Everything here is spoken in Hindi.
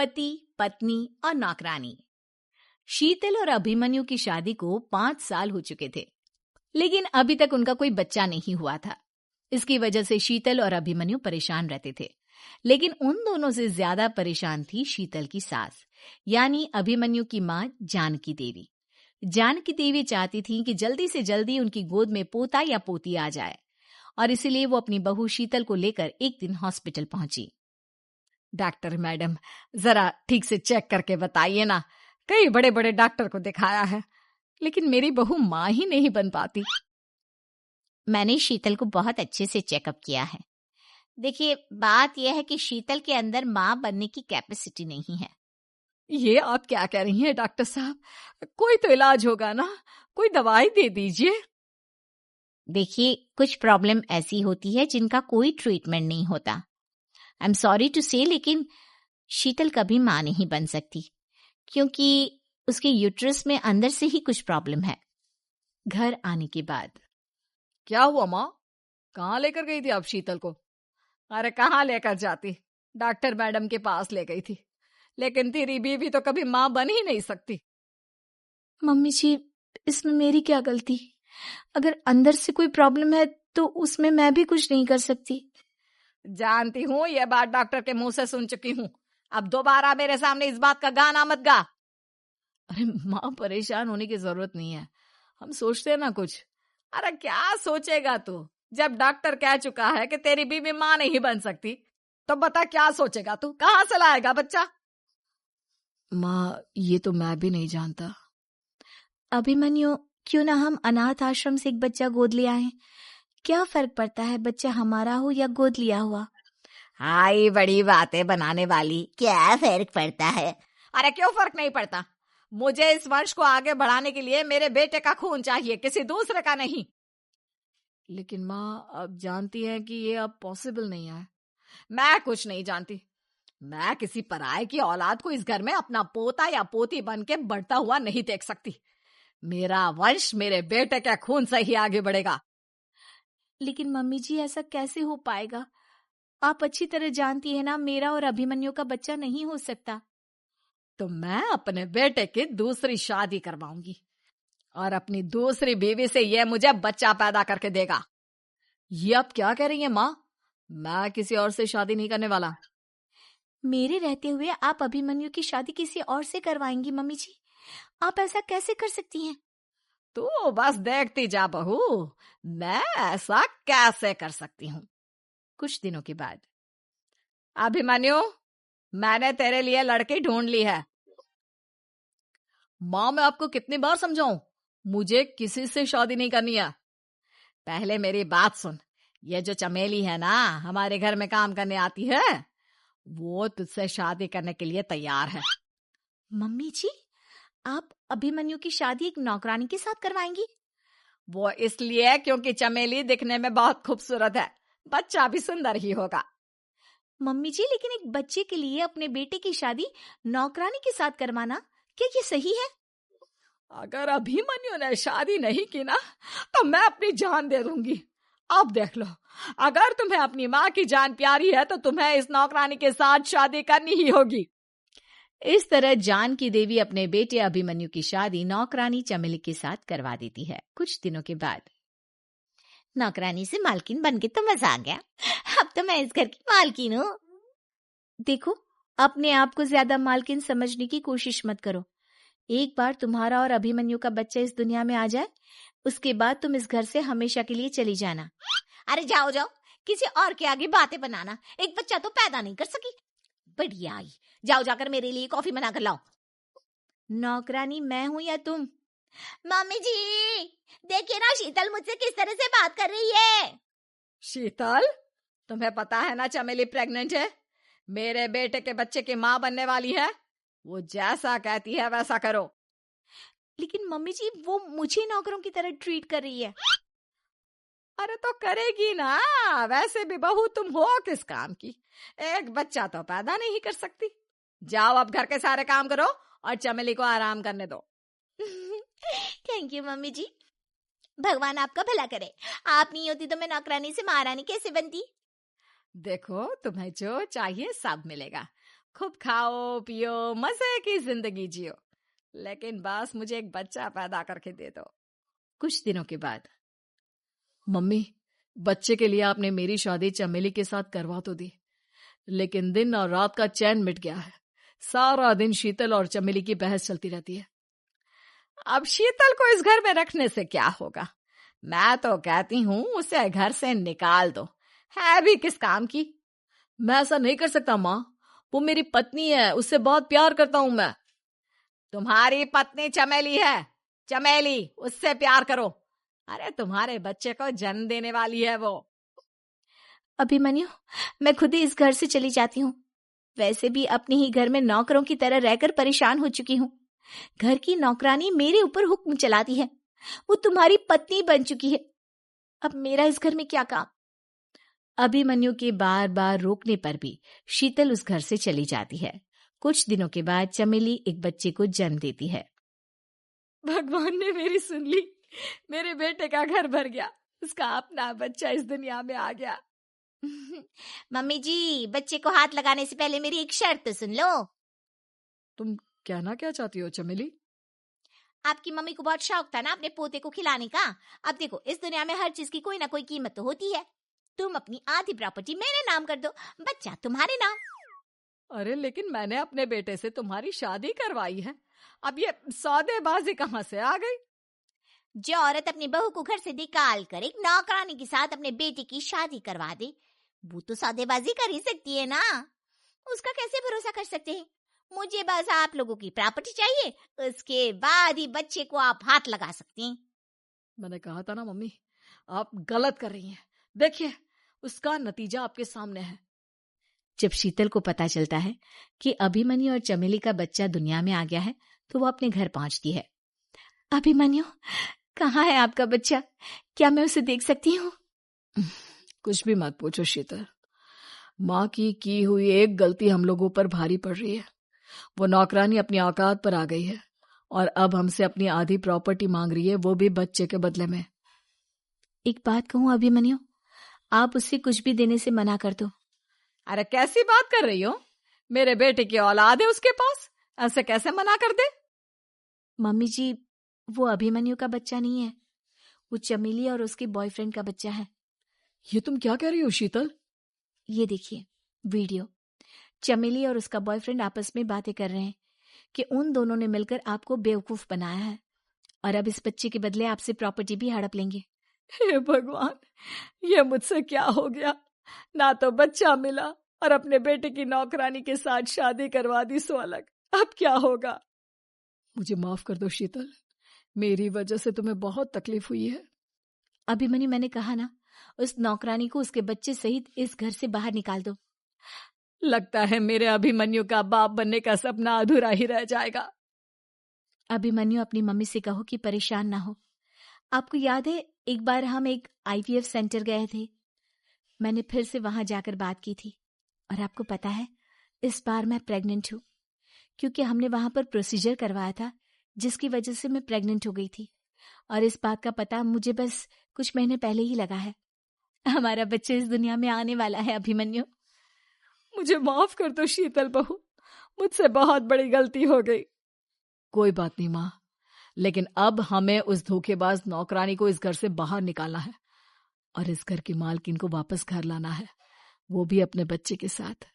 पति, पत्नी और नौकरानी। शीतल और अभिमन्यु की शादी को 5 साल हो चुके थे, लेकिन अभी तक उनका कोई बच्चा नहीं हुआ था। इसकी वजह से शीतल और अभिमन्यु परेशान रहते थे, लेकिन उन दोनों से ज्यादा परेशान थी शीतल की सास, यानी अभिमन्यु की मां जानकी देवी। जानकी देवी चाहती थी कि जल्दी से जल्दी उनकी गोद में पोता या पोती आ जाए, और इसीलिए वो अपनी बहू शीतल को लेकर एक दिन हॉस्पिटल पहुंची। डॉक्टर मैडम, जरा ठीक से चेक करके बताइए ना, कई बड़े बड़े डॉक्टर को दिखाया है, लेकिन मेरी बहू मां ही नहीं बन पाती। मैंने शीतल को बहुत अच्छे से चेकअप किया है। देखिए, बात यह है कि शीतल के अंदर मां बनने की कैपेसिटी नहीं है। ये आप क्या कह रही हैं डॉक्टर साहब? कोई तो इलाज होगा ना, कोई दवाई दे दीजिए। देखिए, कुछ प्रॉब्लम ऐसी होती है जिनका कोई ट्रीटमेंट नहीं होता। आई एम सॉरी टू से, लेकिन शीतल कभी मां नहीं बन सकती, क्योंकि उसके यूट्रस में अंदर से ही कुछ प्रॉब्लम है। घर आने के बाद, क्या हुआ माँ? कहाँ लेकर गई थी आप शीतल को? अरे कहाँ लेकर जाती, डॉक्टर मैडम के पास ले गई थी, लेकिन तेरी बीवी तो कभी माँ बन ही नहीं सकती। मम्मी जी, इसमें मेरी क्या गलती? अगर अंदर से कोई प्रॉब्लम है तो उसमें मैं भी कुछ नहीं कर सकती। जानती हूँ, यह बात डॉक्टर के मुंह से सुन चुकी हूँ। अब दोबारा मेरे सामने इस बात का गाना मत गा। अरे माँ, परेशान होने की जरूरत नहीं है, हम सोचते हैं ना कुछ। अरे क्या सोचेगा तू? जब डॉक्टर कह चुका है कि तेरी बीवी मां नहीं बन सकती, तो बता क्या सोचेगा तू? कहाँ से लाएगा बच्चा? माँ, ये तो मैं भी नहीं जानता। अभिमन्यु, क्यों ना हम अनाथ आश्रम से एक बच्चा गोद ले आए? क्या फर्क पड़ता है बच्चा हमारा हो या गोद लिया हुआ? हाय, बड़ी बातें बनाने वाली, क्या फर्क पड़ता है? अरे क्यों फर्क नहीं पड़ता? मुझे इस वंश को आगे बढ़ाने के लिए मेरे बेटे का खून चाहिए, किसी दूसरे का नहीं। लेकिन माँ, आप जानती हैं कि ये अब पॉसिबल नहीं है। मैं कुछ नहीं जानती। मैं किसी पराये की औलाद को इस घर में अपना पोता या पोती बन के बढ़ता हुआ नहीं देख सकती। मेरा वंश मेरे बेटे के खून से ही आगे बढ़ेगा। लेकिन मम्मी जी, ऐसा कैसे हो पाएगा? आप अच्छी तरह जानती है ना, मेरा और अभिमन्यु का बच्चा नहीं हो सकता। तो मैं अपने बेटे की दूसरी शादी करवाऊंगी, और अपनी दूसरी बीवी से यह मुझे बच्चा पैदा करके देगा। ये आप क्या कह रही हैं माँ? मैं किसी और से शादी नहीं करने वाला। मेरे रहते हुए आप अभिमन्यु की शादी किसी और से करवाएंगी? मम्मी जी, आप ऐसा कैसे कर सकती हैं? तू बस देखती जा बहू, मैं ऐसा कैसे कर सकती हूँ। कुछ दिनों के बाद, अभिमन्यु, मैंने तेरे लिए लड़की ढूंढ ली है। माँ, मैं आपको कितनी बार समझाऊं, मुझे किसी से शादी नहीं करनी है। पहले मेरी बात सुन। ये जो चमेली है ना, हमारे घर में काम करने आती है, वो तुझसे शादी करने के लिए तैयार है। मम्मी जी, आप अभिमन्यु की शादी एक नौकरानी के साथ करवाएंगी? वो इसलिए क्योंकि चमेली दिखने में बहुत खूबसूरत है, बच्चा भी सुंदर ही होगा। मम्मी जी, लेकिन एक बच्चे के लिए अपने बेटे की शादी नौकरानी के साथ करवाना, क्या ये सही है? अगर अभिमन्यु ने शादी नहीं की ना, तो मैं अपनी जान दे दूंगी। अब देख लो, अगर तुम्हें अपनी माँ की जान प्यारी है तो तुम्हें इस नौकरानी के साथ शादी करनी ही होगी। इस तरह जानकी देवी अपने बेटे अभिमन्यु की शादी नौकरानी चमेली के साथ करवा देती है। कुछ दिनों के बाद, नौकरानी से मालकिन बन के तो मजा आ गया, अब तो मैं इस घर की मालकिन हूँ। देखो, अपने आप को ज्यादा मालकिन समझने की कोशिश मत करो। एक बार तुम्हारा और अभिमन्यु का बच्चा इस दुनिया में आ जाए, उसके बाद तुम इस घर से हमेशा के लिए चली जाना। अरे जाओ जाओ, किसी और के आगे बातें बनाना। एक बच्चा तो पैदा नहीं कर सकी, बढ़िया आई। जाओ जाकर मेरे लिए कॉफी बना कर लाओ। नौकरानी मैं हूं या तुम? मम्मी जी, देखिए ना शीतल मुझसे किस तरह से बात कर रही है। शीतल, तुम्हें पता है ना चमेली प्रेग्नेंट है, मेरे बेटे के बच्चे की माँ बनने वाली है। वो जैसा कहती है वैसा करो। लेकिन मम्मी जी, वो मुझे नौकरों की तरह ट्रीट कर रही है। अरे तो करेगी ना, वैसे भी बहू तुम हो किस काम की, एक बच्चा तो पैदा नहीं कर सकती। जाओ अब घर के सारे काम करो और चमेली को आराम करने दो। थैंक यू मम्मी जी, भगवान आपका भला करे। आप नहीं होती तो मैं नौकरानी से महारानी कैसे बनती। देखो, तुम्हें जो चाहिए सब मिलेगा, खूब खाओ पियो, मजे की जिंदगी जियो, लेकिन बस मुझे एक बच्चा पैदा करके दे दो। कुछ दिनों के बाद, मम्मी, बच्चे के लिए आपने मेरी शादी चमेली के साथ करवा तो दी, लेकिन दिन और रात का चैन मिट गया है। सारा दिन शीतल और चमेली की बहस चलती रहती है। अब शीतल को इस घर में रखने से क्या होगा? मैं तो कहती हूँ उसे घर से निकाल दो, है भी किस काम की। मैं ऐसा नहीं कर सकता माँ, वो मेरी पत्नी है, उससे बहुत प्यार करता हूं मैं। तुम्हारी पत्नी चमेली है, चमेली, उससे प्यार करो। अरे तुम्हारे बच्चे को जन्म देने वाली है वो। अभिमन्यु, मैं खुद ही इस घर से चली जाती हूँ। वैसे भी अपने ही घर में नौकरों की तरह रहकर परेशान हो चुकी हूँ। घर की नौकरानी मेरे ऊपर हुक्म चलाती है, वो तुम्हारी पत्नी बन चुकी है। अब मेरा इस घर में क्या काम? अभिमन्यु के बार बार रोकने पर भी शीतल उस घर से चली जाती है। कुछ दिनों के बाद चमेली एक बच्चे को जन्म देती है। भगवान ने मेरी सुन ली, मेरे बेटे का घर भर गया, उसका अपना बच्चा इस दुनिया में आ गया। मम्मी जी, बच्चे को हाथ लगाने से पहले मेरी एक शर्त तो सुन लो। तुम कहना क्या चाहती हो चमेली? आपकी मम्मी को बहुत शौक था ना अपने पोते को खिलाने का। अब देखो, इस दुनिया में हर चीज की कोई ना कोई कीमत तो होती है। तुम अपनी आधी प्रॉपर्टी मेरे नाम कर दो, बच्चा तुम्हारे नाम। अरे लेकिन मैंने अपने बेटे से तुम्हारी शादी करवाई है, अब ये सौदेबाजी कहाँ से आ गई? जो औरत अपनी बहू को घर से निकाल कर एक नौकरानी के साथ अपने बेटे की शादी करवा दे, वो तो सौदेबाजी कर ही सकती है ना। उसका कैसे भरोसा कर सकते हैं? मुझे बस आप लोगों की प्रॉपर्टी चाहिए, उसके बाद ही बच्चे को आप हाथ लगा सकते हैं। मैंने कहा था ना मम्मी, आप गलत कर रही हैं। देखिए, उसका नतीजा आपके सामने है। जब शीतल को पता चलता है कि अभिमन्यु और चमेली का बच्चा दुनिया में आ गया है, तो वो अपने घर पहुंचती है। अभिमन्यु, कहाँ है आपका बच्चा? क्या मैं उसे देख सकती हूँ? कुछ भी मत पूछो शीतल, माँ की हुई एक गलती हम लोगों पर भारी पड़ रही है। वो नौकरानी अपनी औकात पर आ गई है और अब हमसे अपनी आधी प्रॉपर्टी मांग रही है, वो भी बच्चे के बदले में। एक बात कहूँ अभिमन्यु, आप उससे कुछ भी देने से मना कर दो। अरे कैसी बात कर रही हो? मेरे बेटे की औलाद है उसके पास, ऐसे कैसे मना कर दे? मम्मी जी, वो अभिमन्यु का बच्चा नहीं है, वो चमेली और उसके बॉयफ्रेंड का बच्चा है। ये तुम क्या कह रही हो शीतल? ये देखिए वीडियो, चमेली और उसका बॉयफ्रेंड आपस में बातें कर रहे हैं कि उन दोनों ने मिलकर आपको बेवकूफ बनाया है और अब इस बच्चे के बदले आपसे प्रॉपर्टी भी हड़प लेंगे। हे भगवान, ये मुझसे क्या हो गया? ना तो बच्चा मिला और अपने बेटे की नौकरानी के साथ शादी करवा दी सो अलग। अब क्या होगा? मुझे माफ कर दो शीतल, मेरी वजह से तुम्हें बहुत तकलीफ हुई है। अभिमन्यु, मैंने कहा ना, उस नौकरानी को उसके बच्चे सहित इस घर से बाहर निकाल दो। लगता है मेरे अभिमन्यु का बाप बनने का सपना अधूरा ही रह जाएगा। अभिमन्यु, अपनी मम्मी से कहो कि परेशान ना हो। आपको याद है, एक बार हम एक IVF सेंटर गए थे, मैंने फिर से वहां जाकर बात की थी और आपको पता है, इस बार मैं प्रेग्नेंट हूँ, क्योंकि हमने वहां पर प्रोसीजर करवाया था जिसकी वजह से मैं प्रेग्नेंट हो गई थी और इस बात का पता मुझे बस कुछ महीने पहले ही लगा है। हमारा बच्चा इस दुनिया में आने वाला है अभिमन्यु। मुझे माफ कर दो शीतल बहू, मुझसे बहुत बड़ी गलती हो गई। कोई बात नहीं माँ, लेकिन अब हमें उस धोखेबाज नौकरानी को इस घर से बाहर निकालना है और इस घर की मालकिन को वापस घर लाना है, वो भी अपने बच्चे के साथ।